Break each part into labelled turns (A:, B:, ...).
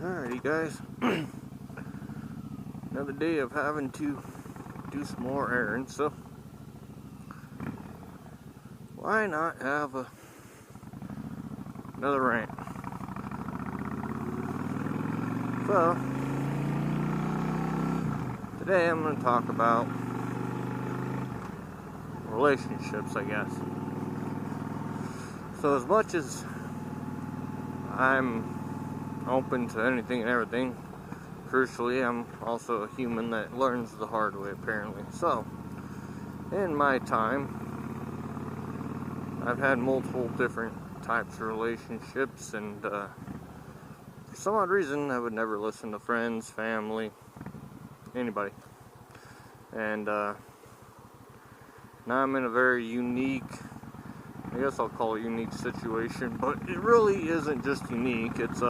A: Alrighty guys, another day of having to do some more errands, so why not have another rant? So, today I'm going to talk about relationships, I guess. So as much as I'm open to anything and everything, crucially, I'm also a human that learns the hard way, apparently. So, in my time, I've had multiple different types of relationships, and for some odd reason, I would never listen to friends, family, anybody. And now I'm in a very unique, I guess I'll call it unique situation, but it really isn't just unique. It's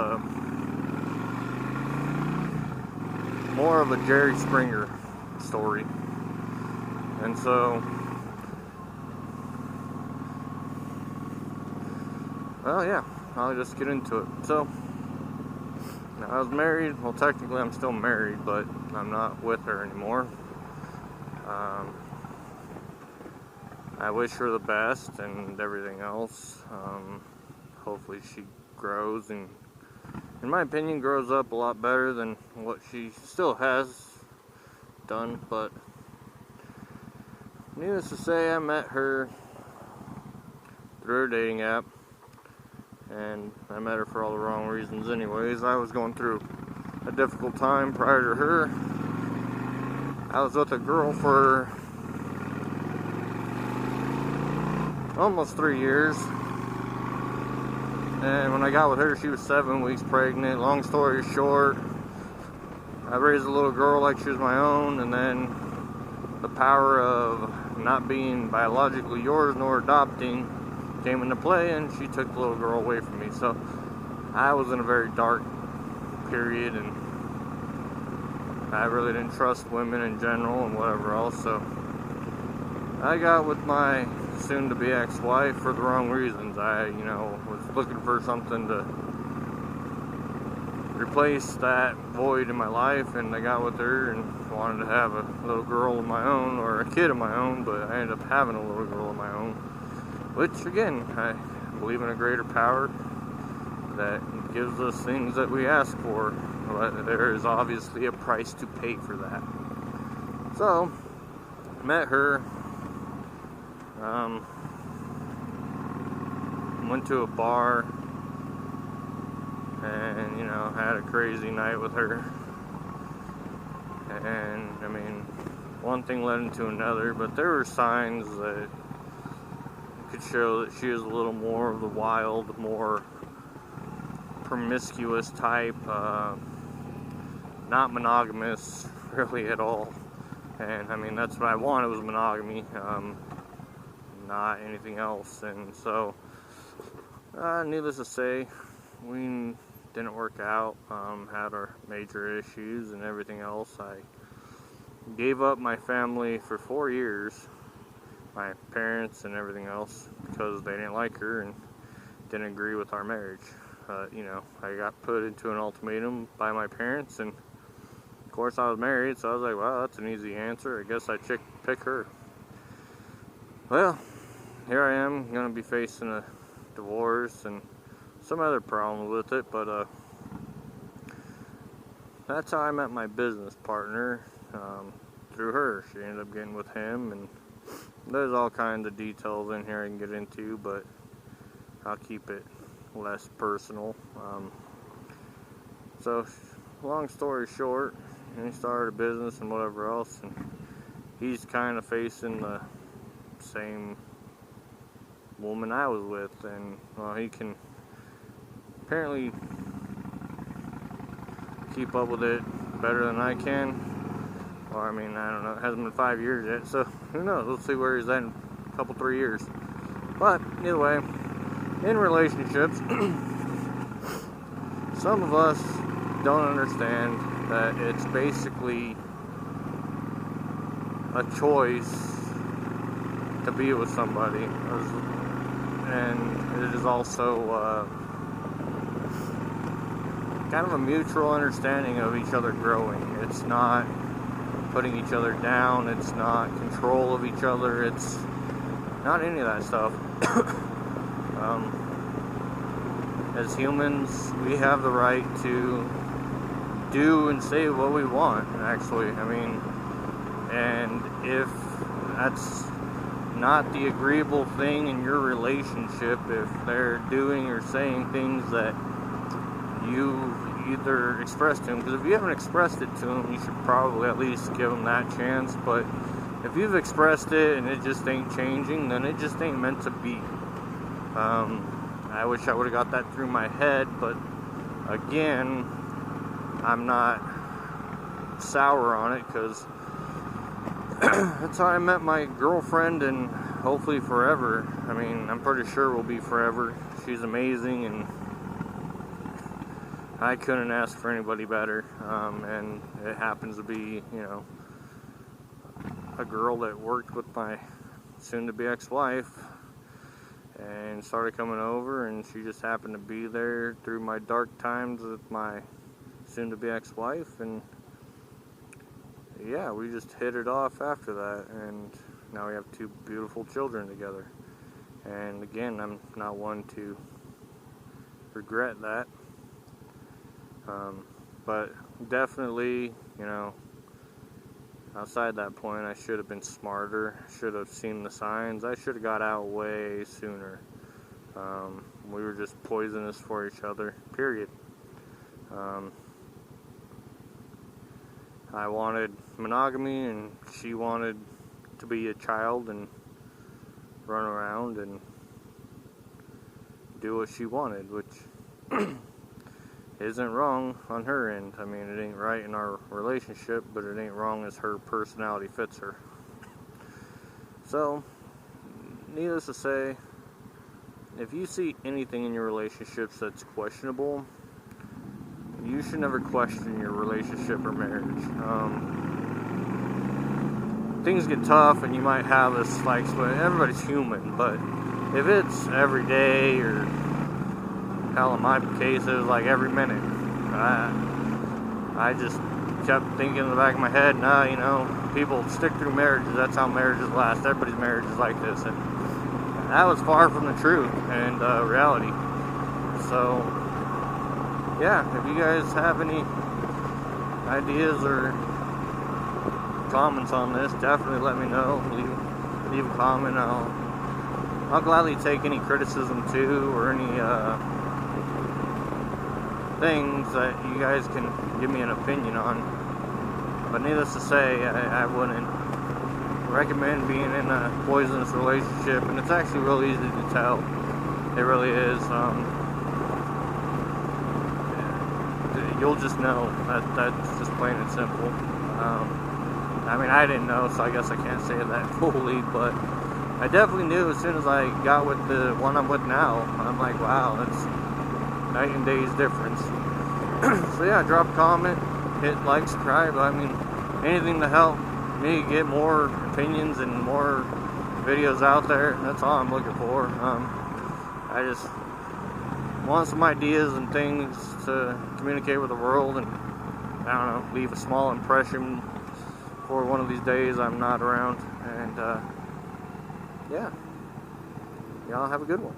A: more of a Jerry Springer story. And so, well, yeah, I'll just get into it. So, I was married. Well, technically I'm still married, but I'm not with her anymore. I wish her the best and everything else. Hopefully she grows and, in my opinion, grows up a lot better than what she still has done. But needless to say, I met her through a dating app, and I met her for all the wrong reasons anyways. I was going through a difficult time prior to her. I was with a girl for almost 3 years, and when I got with her, she was 7 weeks pregnant. Long story short, I raised a little girl like she was my own, and then the power of not being biologically yours nor adopting came into play, and she took the little girl away from me. So I was in a very dark period, and I really didn't trust women in general and whatever else. So I got with my soon-to-be ex-wife for the wrong reasons. I, was looking for something to replace that void in my life, and I got with her and wanted to have a little girl of my own, or a kid of my own, but I ended up having a little girl of my own, which, again, I believe in a greater power that gives us things that we ask for, but there is obviously a price to pay for that. So, met her. Went to a bar and, had a crazy night with her. And, one thing led into another, but there were signs that could show that she is a little more of the wild, more promiscuous type, not monogamous really at all. And, that's what I wanted, was monogamy. Not anything else. And so, needless to say, we didn't work out, had our major issues and everything else. I gave up my family for 4 years, my parents and everything else, because they didn't like her and didn't agree with our marriage. I got put into an ultimatum by my parents, and of course I was married, so I was like, well, that's an easy answer. I guess I pick her. Well, here I am, going to be facing a divorce and some other problems with it, but that's how I met my business partner, through her. She ended up getting with him, and there's all kinds of details in here I can get into, but I'll keep it less personal. So, long story short, he started a business and whatever else, and he's kind of facing the same woman I was with, and well, he can apparently keep up with it better than I can. Or I don't know, it hasn't been 5 years yet, so who knows, we'll see where he's at in a couple, 3 years. But either way, in relationships, some of us don't understand that it's basically a choice to be with somebody, and it is also kind of a mutual understanding of each other growing. It's not putting each other down, it's not control of each other, it's not any of that stuff. As humans, we have the right to do and say what we want, actually. I mean, and if that's not the agreeable thing in your relationship, if they're doing or saying things that you either expressed to them, because if you haven't expressed it to them, you should probably at least give them that chance. But if you've expressed it and it just ain't changing, then it just ain't meant to be. I wish I would have got that through my head, but again, I'm not sour on it, because that's how I met my girlfriend, and hopefully forever. I mean, I'm pretty sure we'll be forever. She's amazing, and I couldn't ask for anybody better. And it happens to be, you know, a girl that worked with my soon-to-be ex-wife, and started coming over, and she just happened to be there through my dark times with my soon-to-be ex-wife, and yeah, we just hit it off after that, and now we have 2 beautiful children together. And again, I'm not one to regret that, but definitely, you know, outside that point, I should have been smarter, should have seen the signs, I should have got out way sooner. We were just poisonous for each other, period. I wanted monogamy, and she wanted to be a child and run around and do what she wanted, which isn't wrong on her end. I mean, it ain't right in our relationship, but it ain't wrong as her personality fits her. So, needless to say, if you see anything in your relationships that's questionable, you should never question your relationship or marriage. Things get tough and you might have this, like, everybody's human, but if it's every day, or hell, in my case it was like every minute, I just kept thinking in the back of my head, nah, you know, people stick through marriages, that's how marriages last, everybody's marriage is like this, and that was far from the truth and reality. So yeah, if you guys have any ideas or comments on this, definitely let me know. Leave a comment. I'll gladly take any criticism too, or any things that you guys can give me an opinion on. But needless to say, I wouldn't recommend being in a poisonous relationship, and it's actually really easy to tell. It really is. You'll just know. That's just plain and simple. I mean, I didn't know, so I guess I can't say that fully, but I definitely knew as soon as I got with the one I'm with now. I'm like, wow, that's night and day's difference. So yeah, drop a comment, hit like, subscribe. I mean, anything to help me get more opinions and more videos out there. That's all I'm looking for. I just want some ideas and things to communicate with the world, and I don't know, leave a small impression for one of these days I'm not around. And yeah, y'all have a good one.